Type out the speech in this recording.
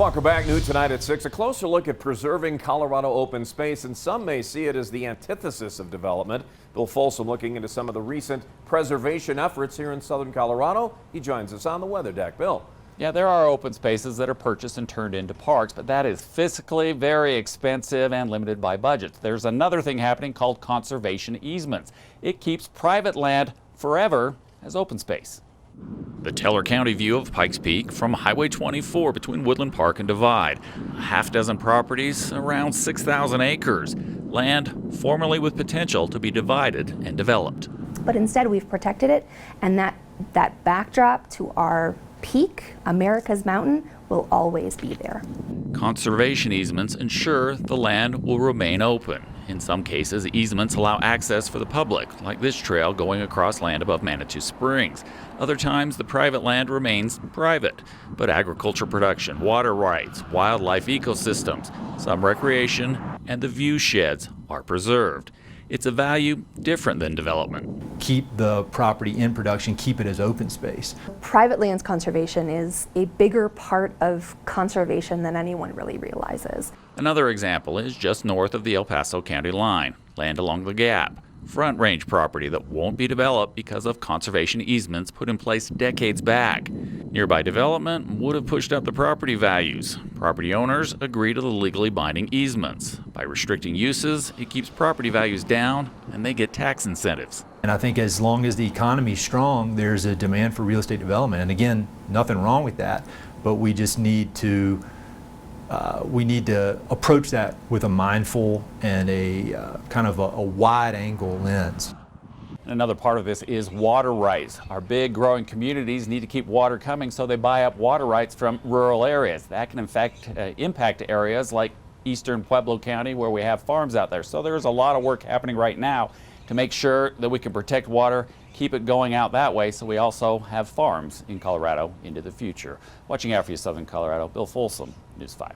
Welcome back. New tonight at 6. A closer look at preserving Colorado open space, and some may see it as the antithesis of development. Bill Folsom looking into some of the recent preservation efforts here in southern Colorado. He joins us on the weather deck. Bill. Yeah, there are open spaces that are purchased and turned into parks, but that is fiscally very expensive and limited by budgets. There's another thing happening called conservation easements. It keeps private land forever as open space. The Teller County view of Pikes Peak from Highway 24 between Woodland Park and Divide. A half dozen properties, around 6,000 acres. Land formerly with potential to be divided and developed. But instead we've protected it, and that backdrop to our peak, America's mountain, will always be there. Conservation easements ensure the land will remain open. In some cases, easements allow access for the public, like this trail going across land above Manitou Springs. Other times, the private land remains private, but agriculture production, water rights, wildlife ecosystems, some recreation, and the view sheds are preserved. It's a value different than development. Keep the property in production, keep it as open space. Private lands conservation is a bigger part of conservation than anyone really realizes. Another example is just north of the El Paso County line, land along the Gap. Front range property that won't be developed because of conservation easements put in place decades back. Nearby development would have pushed up the property values. Property owners agree to the legally binding easements. By restricting uses, it keeps property values down and they get tax incentives. And I think as long as the economy is strong, there's a demand for real estate development. And again, nothing wrong with that, but we just need to approach that with a mindful and a kind of a wide angle lens. Another part of this is water rights. Our big growing communities need to keep water coming, so they buy up water rights from rural areas. That can in fact impact areas like eastern Pueblo County where we have farms out there. So there's a lot of work happening right now to make sure that we can protect water, keep it going out that way, so we also have farms in Colorado into the future. Watching out for you, Southern Colorado. Bill Folsom, News 5.